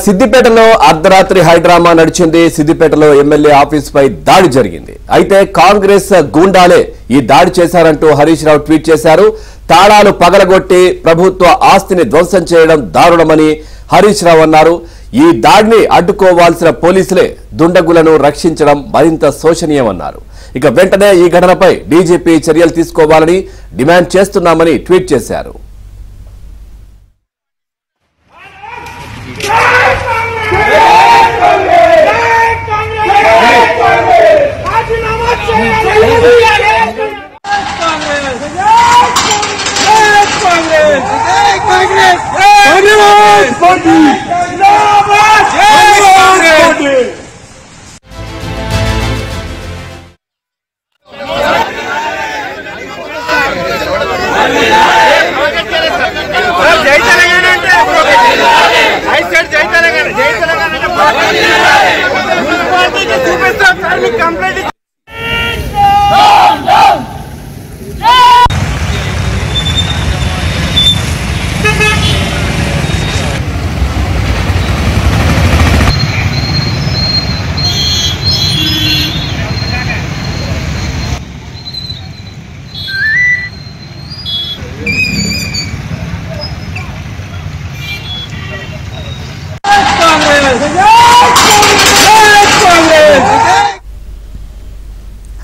సిద్దిపేటలో అర్ధరాత్రి హైడ్రామా నడిచింది. సిద్దిపేటలో ఎమ్మెల్యే ఆఫీస్ పై దాడి జరిగింది. అయితే కాంగ్రెస్ గూండాలే ఈ దాడి చేశారంటూ హరీష్ రావు ట్వీట్ చేశారు. తాళాలు పగలగొట్టి ప్రభుత్వ ఆస్తిని ధ్వంసం చేయడం దారుణమని హరీష్ రావు అన్నారు. ఈ దాడిని అడ్డుకోవాల్సిన పోలీసులే దుండగులను రక్షించడం మరింత శోచనీయమన్నారు. ఇక వెంటనే ఈ ఘటనపై డీజీపీ చర్యలు తీసుకోవాలని డిమాండ్ చేస్తున్నామని ట్వీట్ చేశారు.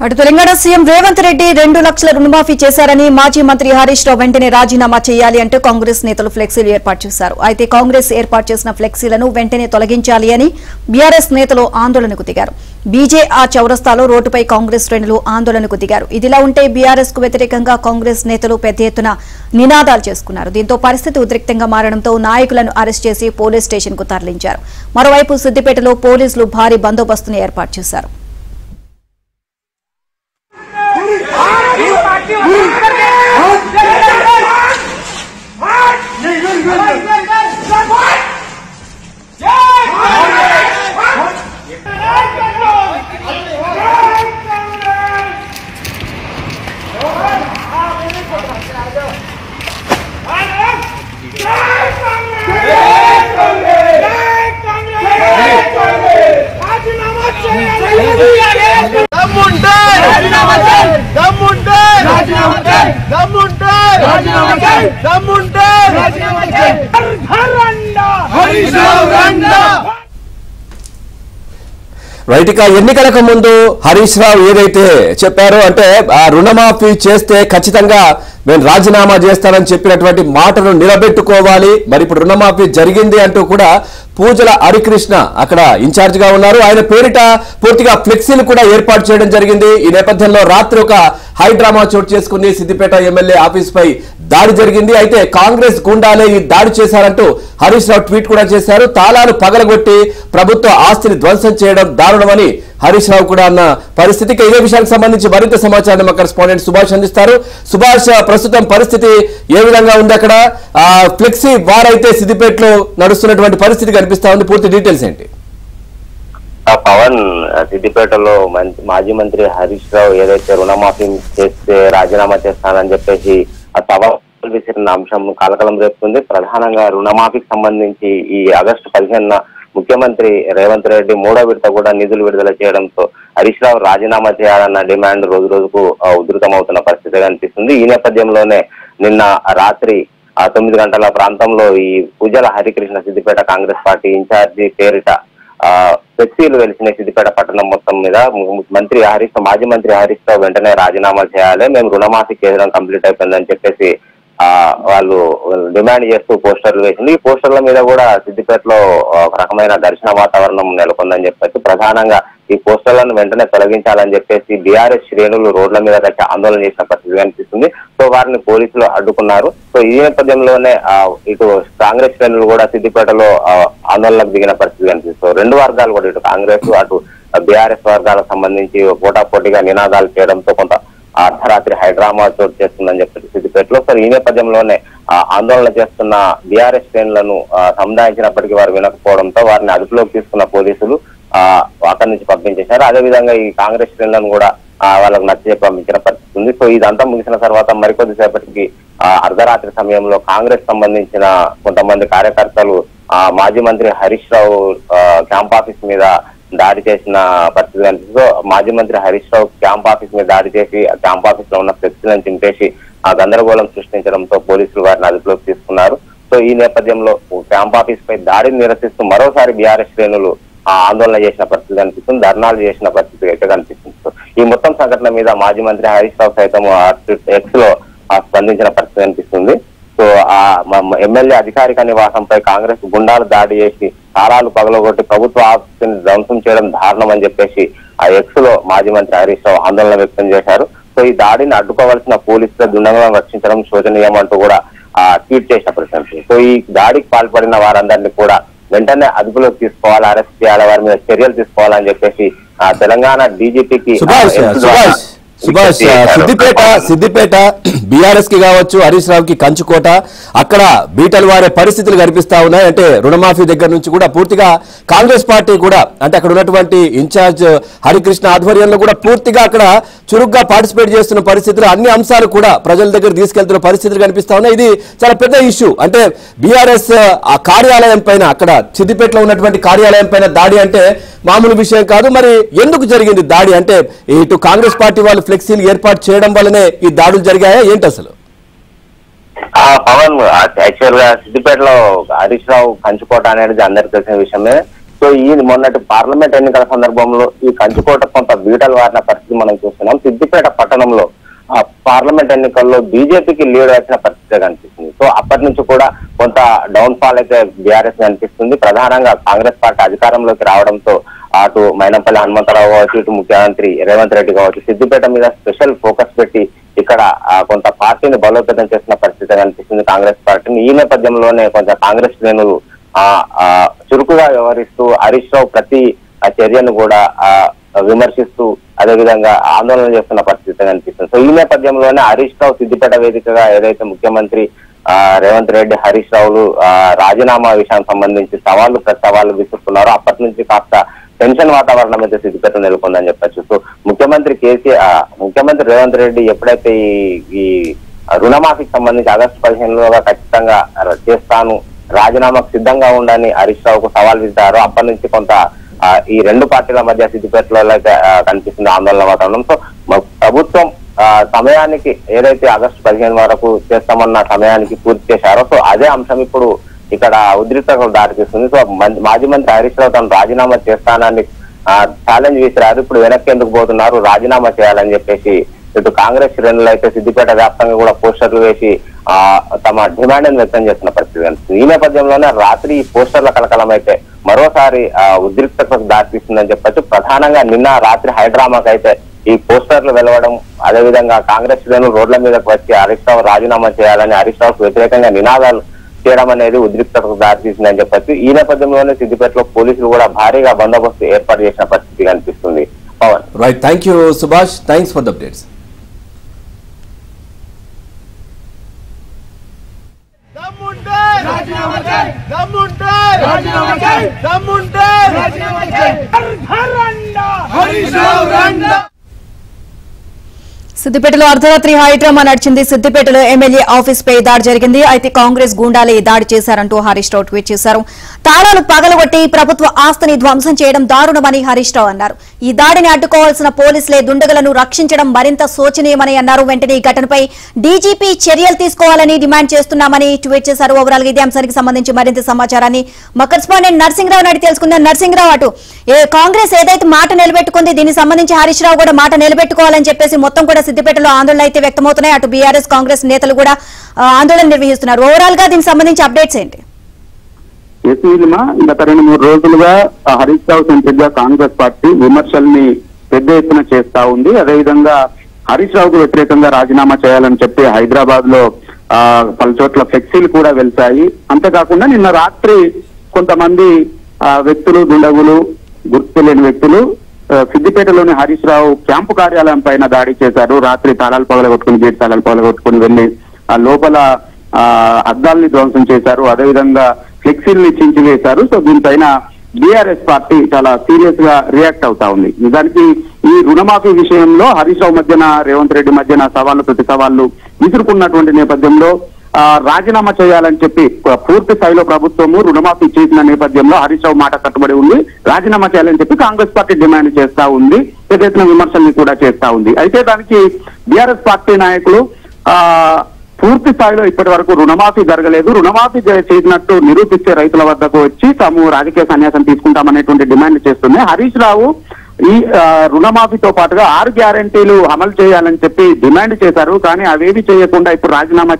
అటు తెలంగాణ సీఎం రేవంత్ రెడ్డి 2 లక్షల రుణమాఫీ చేశారని మాజీ మంత్రి హరీష్ రావు వెంటనే రాజీనామా చేయాలి అంటూ కాంగ్రెస్ నేతలు ఫ్లెక్సీలు ఏర్పాటు చేశారు. అయితే కాంగ్రెస్ ఏర్పాటు చేసిన ఫ్లెక్సీలను వెంటనే తొలగించాలి అని బీఆర్ఎస్ నేతలు ఆందోళనకు దిగారు. బీజేఆ చౌరస్తాలో రోడ్డుపై కాంగ్రెస్ శ్రేణులు ఆందోళనకు దిగారు. ఇదిలా ఉంటే బీఆర్ఎస్ కు వ్యతిరేకంగా కాంగ్రెస్ నేతలు పెద్ద ఎత్తున నినాదాలు చేసుకున్నారు. దీంతో పరిస్థితి ఉద్రిక్తంగా మారడంతో నాయకులను అరెస్ట్ చేసి పోలీస్ స్టేషన్ కు తరలించారు. మరోవైపు సిద్దిపేటలో పోలీసులు భారీ బందోబస్తును ఏర్పాటు చేశారు. రైట్, ఇక ఎన్నికలకు ముందు హరీష్ రావు ఏదైతే చెప్పారో అంటే ఆ రుణమాఫీ చేస్తే ఖచ్చితంగా నేను రాజీనామా చేస్తానని చెప్పినటువంటి మాటను నిలబెట్టుకోవాలి. మరి ఇప్పుడు రుణమాఫీ జరిగింది అంటూ కూడా పూజల హరికృష్ణ అక్కడ ఇన్ఛార్జ్ గా ఉన్నారు. ఆయన పేరిట పూర్తిగా ఫ్లెక్సీలు కూడా ఏర్పాటు చేయడం జరిగింది. ఈ నేపథ్యంలో రాత్రి ఒక హైడ్రామా చోటు చేసుకుంది. సిద్దిపేట ఎమ్మెల్యే ఆఫీస్ పై దాడి జరిగింది. అయితే కాంగ్రెస్ గుండాలే ఈ దాడి చేశారంటూ హరీష్ రావు ట్వీట్ కూడా చేశారు. తాళాలు పగలగొట్టి ప్రభుత్వ ఆస్తిని ధ్వంసం చేయడం దారుణమని హరీష్ రావు కూడా అన్న పరిస్థితి. ఇదే విషయానికి సంబంధించి మరింత సమాచారం మా కరెస్పాండెంట్ సుభాష్ అందిస్తారు. సుభాష్, ప్రస్తుతం పరిస్థితి ఏ విధంగా ఉంది? అక్కడ ఫ్లెక్సీ వార్ అయితే సిద్దిపేటలో నడుస్తున్నటువంటి పరిస్థితి కనిపిస్తా ఉంది. పూర్తి డీటెయిల్స్ ఏంటి? పవన్, సిద్దిపేటలో మాజీ మంత్రి హరీష్ రావు ఏదైతే రుణమాఫీ చేస్తే రాజీనామా చేస్తానని చెప్పేసి ఆ సవాల్ విసిరిన అంశం కలకలం రేపుతుంది. ప్రధానంగా రుణమాఫీకి సంబంధించి ఈ ఆగస్టు 15న ముఖ్యమంత్రి రేవంత్ రెడ్డి 3వ విడత కూడా నిధులు విడుదల చేయడంతో హరీష్ రావు రాజీనామా చేయాలన్న డిమాండ్ రోజు రోజుకు ఉధృతమవుతున్న పరిస్థితి కనిపిస్తుంది. ఈ నేపథ్యంలోనే నిన్న రాత్రి 9 గంటల ప్రాంతంలో ఈ పూజల హరికృష్ణ సిద్దిపేట కాంగ్రెస్ పార్టీ ఇన్ఛార్జి పేరిట ఫ్లెక్సీలు వెలిసిన సిద్దిపేట పట్టణం మొత్తం మీద మాజీ మంత్రి హరీష్ రావు వెంటనే రాజీనామా చేయాలి, మేము రుణమాఫీ చేయడం కంప్లీట్ అయిపోయిందని చెప్పేసి వాళ్ళు డిమాండ్ చేస్తూ పోస్టర్లు వేసింది. ఈ పోస్టర్ల మీద కూడా సిద్దిపేటలో ఒక రకమైన ఘర్షణ వాతావరణం నెలకొందని చెప్పేసి ప్రధానంగా ఈ పోస్టర్లను వెంటనే తొలగించాలని చెప్పేసి బీఆర్ఎస్ శ్రేణులు రోడ్ల మీద కట్టి ఆందోళన చేసిన పరిస్థితి కనిపిస్తుంది. సో వారిని పోలీసులు అడ్డుకున్నారు. సో ఈ నేపథ్యంలోనే ఇటు కాంగ్రెస్ శ్రేణులు కూడా సిద్దిపేటలో ఆందోళనకు దిగిన పరిస్థితి కనిపిస్తుంది. 2 వర్గాలు కూడా, ఇటు కాంగ్రెస్ అటు బీఆర్ఎస్ వర్గాలకు సంబంధించి పోటాపోటీగా నినాదాలు చేయడంతో కొంత అర్ధరాత్రి హైడ్రామా చోటు చేస్తుందని చెప్పి సిద్దిపేటలో. సో ఈ నేపథ్యంలోనే ఆందోళన చేస్తున్న బీఆర్ఎస్ శ్రేణులను సముదాయించినప్పటికీ వారు వినకపోవడంతో వారిని అదుపులోకి తీసుకున్న పోలీసులు అక్కడి నుంచి పంపించేశారు. అదేవిధంగా ఈ కాంగ్రెస్ శ్రేణులను కూడా వాళ్ళకు నచ్చజెప్పి పంపించిన పరిస్థితి ఉంది. సో ఇదంతా ముగిసిన తర్వాత మరికొద్దిసేపటికి అర్ధరాత్రి సమయంలో కాంగ్రెస్ సంబంధించిన కొంతమంది కార్యకర్తలు మాజీ మంత్రి హరీష్ రావు క్యాంప్ ఆఫీస్ మీద దాడి చేసిన పరిస్థితి కనిపిస్తూ మాజీ మంత్రి హరీష్ రావు క్యాంప్ ఆఫీస్ మీద దాడి చేసి క్యాంప్ ఆఫీస్ లో ఉన్న ఫ్లెక్సీలను చింపేసి ఆ గందరగోళం సృష్టించడంతో పోలీసులు వారిని అదుపులోకి తీసుకున్నారు. సో ఈ నేపథ్యంలో క్యాంప్ ఆఫీస్ పై దాడిని నిరసిస్తూ మరోసారి బీఆర్ఎస్ శ్రేణులు ఆందోళన చేసిన పరిస్థితి కనిపిస్తుంది, ధర్నాలు చేసిన పరిస్థితి అయితే కనిపిస్తుంది. సో ఈ మొత్తం సంఘటన మీద మాజీ మంత్రి హరీష్ రావు సైతం ఎక్స్ లో స్పందించిన పరిస్థితి కనిపిస్తుంది. సో ఆ ఎమ్మెల్యే అధికారిక నివాసంపై కాంగ్రెస్ గుండాలు దాడి చేసి తాళాలు పగలగొట్టి ప్రభుత్వ ఆఫీసుని ధ్వంసం చేయడం దారుణం అని చెప్పేసి ఆ ఎక్స్ లో మాజీ మంత్రి హరీష్ రావు ఆందోళన వ్యక్తం చేశారు. సో ఈ దాడిని అడ్డుకోవాల్సిన పోలీసుల దుండగులను రక్షించడం శోచనీయం అంటూ కూడా ట్వీట్ చేసిన పరిస్థితి. సో ఈ దాడికి పాల్పడిన వారందరినీ కూడా వెంటనే అదుపులోకి తీసుకోవాలి, అరెస్ట్ చేయాలి, వారి మీద చర్యలు తీసుకోవాలని చెప్పేసి తెలంగాణ డీజీపీకి సుభాష్ సిద్దిపేట బీఆర్ఎస్ కి కావచ్చు, హరీష్ రావుకి కంచుకోట, అక్కడ బీటలు వారే పరిస్థితులు కనిపిస్తా ఉన్నాయి. అంటే రుణమాఫీ దగ్గర నుంచి కూడా పూర్తిగా కాంగ్రెస్ పార్టీ కూడా అంటే అక్కడ ఉన్నటువంటి ఇన్ఛార్జ్ హరికృష్ణ ఆధ్వర్యంలో కూడా పూర్తిగా అక్కడ చురుగ్గా పార్టిసిపేట్ చేస్తున్న పరిస్థితులు, అన్ని అంశాలు కూడా ప్రజల దగ్గర తీసుకెళ్తున్న పరిస్థితులు కనిపిస్తా ఉన్నాయి. ఇది చాలా పెద్ద ఇష్యూ. అంటే బీఆర్ఎస్ ఆ కార్యాలయం పైన, అక్కడ సిద్దిపేటలో ఉన్నటువంటి కార్యాలయం పైన దాడి అంటే మామూలు విషయం కాదు. మరి ఎందుకు జరిగింది దాడి? అంటే ఇటు కాంగ్రెస్ పార్టీ వాళ్ళు ఫ్లెక్సీలు ఏర్పాటు చేయడం వల్లనే ఈ దాడులు జరిగాయా ఏంటి అసలు? పవన్, యాక్చువల్ గా సిద్దిపేటలో హరీష్ రావు కంచుకోట అనేది అందరికి తెలిసిన విషయమే. సో ఈ మొన్నటి పార్లమెంట్ ఎన్నికల సందర్భంలో ఈ కంచుకోట కొంత బీటలు వారిన పరిస్థితి మనం చూస్తున్నాం. సిద్దిపేట పట్టణంలో పార్లమెంట్ ఎన్నికల్లో బీజేపీకి లీడ్ వచ్చిన పరిస్థితి కనిపిస్తుంది. సో అప్పటి నుంచి కూడా కొంత డౌన్ ఫాల్ అయితే బీఆర్ఎస్ కనిపిస్తుంది. ప్రధానంగా కాంగ్రెస్ పార్టీ అధికారంలోకి రావడంతో అటు మైనంపల్లి హనుమంతరావు కావచ్చు, ఇటు ముఖ్యమంత్రి రేవంత్ రెడ్డి కావచ్చు, సిద్దిపేట మీద స్పెషల్ ఫోకస్ పెట్టి ఇక్కడ కొంత పార్టీని బలోపేతం చేసిన పరిస్థితి కనిపిస్తుంది కాంగ్రెస్ పార్టీని. ఈ నేపథ్యంలోనే కొంత కాంగ్రెస్ శ్రేణులు చురుకుగా వ్యవహరిస్తూ హరీష్ రావు ప్రతి చర్యను కూడా విమర్శిస్తూ అదేవిధంగా ఆందోళన చేస్తున్న పరిస్థితి కనిపిస్తుంది. సో ఈ నేపథ్యంలోనే హరీష్ రావు సిద్దిపేట వేదికగా ఏదైతే ముఖ్యమంత్రి రేవంత్ రెడ్డి హరీష్ రావులు రాజీనామా విషయానికి సంబంధించి సవాళ్లు విసురుతున్నారో అప్పటి నుంచి కాస్త టెన్షన్ వాతావరణం అయితే సిద్దిపేట నెలకొందని చెప్పచ్చు. సో ముఖ్యమంత్రి రేవంత్ రెడ్డి ఎప్పుడైతే ఈ రుణమాఫీకి సంబంధించి ఆగస్టు 15 ఖచ్చితంగా చేస్తాను, రాజీనామాకు సిద్ధంగా ఉండని హరీష్ రావుకు సవాల్ విసిరారో అప్పటి నుంచి కొంత ఈ రెండు పార్టీల మధ్య సిద్దిపేటలో కనిపిస్తుంది ఆందోళన వాతావరణం. సో ప్రభుత్వం సమయానికి ఏదైతే ఆగస్టు 15 వరకు చేస్తామన్న సమయానికి పూర్తి చేశారో సో అదే అంశం ఇప్పుడు ఇక్కడ ఉద్రిక్తతకు దారితీస్తుంది. సో మాజీ మంత్రి హరీష్ రావు తను రాజీనామా చేస్తానని ఛాలెంజ్ విసిరారు. ఇప్పుడు వెనక్కి ఎందుకు పోతున్నారు, రాజీనామా చేయాలని చెప్పేసి ఇటు కాంగ్రెస్ శ్రేణులు అయితే సిద్దిపేట వ్యాప్తంగా కూడా పోస్టర్లు వేసి తమ డిమాండ్ వ్యక్తం చేస్తున్న పరిస్థితి కనిపిస్తుంది. ఈ నేపథ్యంలోనే రాత్రి ఈ పోస్టర్ల కలకలం అయితే మరోసారి ఉద్రిక్తతకు దారితీస్తుందని చెప్పొచ్చు. ప్రధానంగా నిన్న రాత్రి హైడ్రామాకి అయితే ఈ పోస్టర్లు వెలవడం, అదేవిధంగా కాంగ్రెస్ శ్రేణులు రోడ్ల మీదకి వచ్చి హరీష్ రావు రాజీనామా చేయాలని, హరీష్ రావుకు వ్యతిరేకంగా నినాదాలు చేయడం అనేది ఉద్రిక్తతకు దారితీసిందని చెప్పొచ్చు. ఈ నేపథ్యంలోనే సిద్దిపేటలో పోలీసులు కూడా భారీగా బందోబస్తు ఏర్పాటు చేసిన పరిస్థితి కనిపిస్తుంది. Pavan, right, thank you Subhash, thanks for the updates. సిద్దిపేటలో అర్ధరాత్రి హైడ్రామా నడిచింది. సిద్దిపేటలో ఎమ్మెల్యే ఆఫీస్ పై దాడి జరిగింది. అయితే కాంగ్రెస్ గూండాలే దాడి చేశారంటూ హరీష్ రావు ట్వీట్ చేశారు. తాళాలు పగలగొట్టి ప్రభుత్వ ఆస్తిని ధ్వంసం చేయడం దారుణమని హరీష్ రావు అన్నారు. ఈ దాడిని అడ్డుకోవాల్సిన పోలీసులే దుండగులను రక్షించడం మరింత శోచనీయమని అన్నారు. వెంటనే ఈ ఘటనపై డీజీపీ చర్యలు తీసుకోవాలని డిమాండ్ చేస్తున్నామని ట్వీట్ చేశారు. ఓవరాల్ గా ఇదే అంశానికి సంబంధించి మరింత సమాచారాన్ని మా కరెస్పాండెంట్ నర్సింగ్రావు అడిగి తెలుసుకుందాం. నర్సింగ్రావు, అటు కాంగ్రెస్ ఏదైతే మాట నిలబెట్టుకుంది దీనికి సంబంధించి హరీష్ రావు కూడా మాట నిలబెట్టుకోవాలని చెప్పేసి మొత్తం కూడా సిద్దిపేటలో ఆందోళన అయితే వ్యక్తమవుతున్నాయి. అటు బీఆర్ఎస్ కాంగ్రెస్ నేతలు కూడా ఆందోళన నిర్వహిస్తున్నారు. ఓవరాల్ గా దీనికి సంబంధించి అప్డేట్స్ ఏంటి? గత 2-3 రోజులుగా హరీష్ రావు సెంట్రిక్ గా కాంగ్రెస్ పార్టీ విమర్శల్ని పెద్ద ఎత్తున చేస్తా ఉంది. అదేవిధంగా హరీష్ రావుకు వ్యతిరేకంగా రాజీనామా చేయాలని చెప్పి హైదరాబాద్ లో పలు చోట్ల ఫ్లెక్సీలు కూడా వెళ్తాయి. అంతేకాకుండా నిన్న రాత్రి కొంతమంది వ్యక్తులు, దుండగులు, గుర్తు తెలియని వ్యక్తులు సిద్దిపేటలోని హరీష్ రావు క్యాంపు కార్యాలయం పైన దాడి చేశారు. రాత్రి తాళాలు పగలగొట్టుకుని, గేట్ తాళాలు పగలగొట్టుకుని వెళ్లి ఆ లోపల అద్దాలని ధ్వంసం చేశారు. అదేవిధంగా ఫ్లెక్సీల్ని చించివేశారు. సో దీనిపైన బీఆర్ఎస్ పార్టీ చాలా సీరియస్ గా రియాక్ట్ అవుతా ఉంది. నిజానికి ఈ రుణమాఫీ విషయంలో హరీష్ రావు మధ్యన, రేవంత్ రెడ్డి మధ్యన సవాళ్లు ప్రతి సవాళ్లు విసురుకున్నటువంటి నేపథ్యంలో రాజీనామా చేయాలని చెప్పి పూర్తి స్థాయిలో ప్రభుత్వము రుణమాఫీ చేసిన నేపథ్యంలో హరీష్ రావు మాట కట్టుబడి ఉంది. రాజీనామా చేయాలని చెప్పి కాంగ్రెస్ పార్టీ డిమాండ్ చేస్తా ఉంది, పెద్ద విమర్శల్ని కూడా చేస్తా ఉంది. అయితే దానికి బీఆర్ఎస్ పార్టీ నాయకులు పూర్తి స్థాయిలో ఇప్పటి వరకు రుణమాఫీ జరగలేదు, రుణమాఫీ చేసినట్టు నిరూపిస్తే రైతుల వద్దకు వచ్చి తాము రాజకీయ సన్యాసం తీసుకుంటామనేటువంటి డిమాండ్ చేస్తుంది. హరీష్ రావు ఈ రుణమాఫీతో పాటుగా 6 గ్యారెంటీలు అమలు చేయాలని చెప్పి డిమాండ్ చేశారు. కానీ అవేవి చేయకుండా ఇప్పుడు రాజీనామా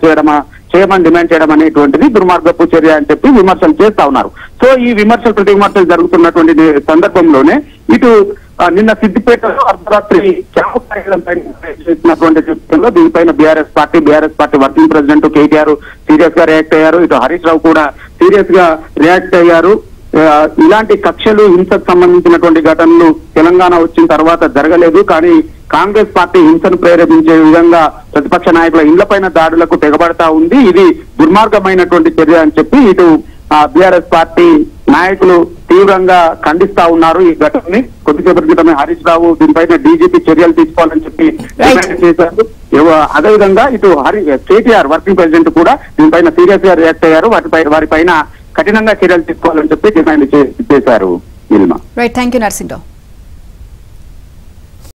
చేయమని డిమాండ్ చేయడం అనేటువంటిది దుర్మార్గపు చర్య అని చెప్పి విమర్శలు చేస్తా ఉన్నారు. సో ఈ ప్రతి విమర్శలు జరుగుతున్నటువంటి సందర్భంలోనే ఇటు నిన్న సిద్దిపేటలో అర్ధరాత్రి చేసినటువంటి విషయంలో దీనిపైన BRS party working president KTR serious గా రియాక్ట్ అయ్యారు. ఇటు హరీష్ రావు కూడా సీరియస్ గా రియాక్ట్ అయ్యారు. ఇలాంటి కక్షలు హింసకు సంబంధించినటువంటి ఘటనలు తెలంగాణ వచ్చిన తర్వాత జరగలేదు. కానీ కాంగ్రెస్ పార్టీ హింసను ప్రేరేపించే విధంగా ప్రతిపక్ష నాయకుల ఇళ్లపైన దాడులకు తెగబడతా ఉంది. ఇది దుర్మార్గమైనటువంటి చర్య అని చెప్పి ఇటు బీఆర్ఎస్ పార్టీ నాయకులు తీవ్రంగా ఖండిస్తా ఉన్నారు. ఈ ఘటనని కొద్దిసేపటి క్రితమే హరీష్ రావు దీనిపైన డీజీపీ చర్యలు తీసుకోవాలని చెప్పి డిమాండ్ చేశారు. అదేవిధంగా ఇటు కేటీఆర్ వర్కింగ్ ప్రెసిడెంట్ కూడా దీనిపైన సీరియస్ గా రియాక్ట్ అయ్యారు. వారిపైన కఠినంగా చర్యలు తీసుకోవాలని చెప్పి డిమాండ్ చేశారు. Right, thank you Narasimharao.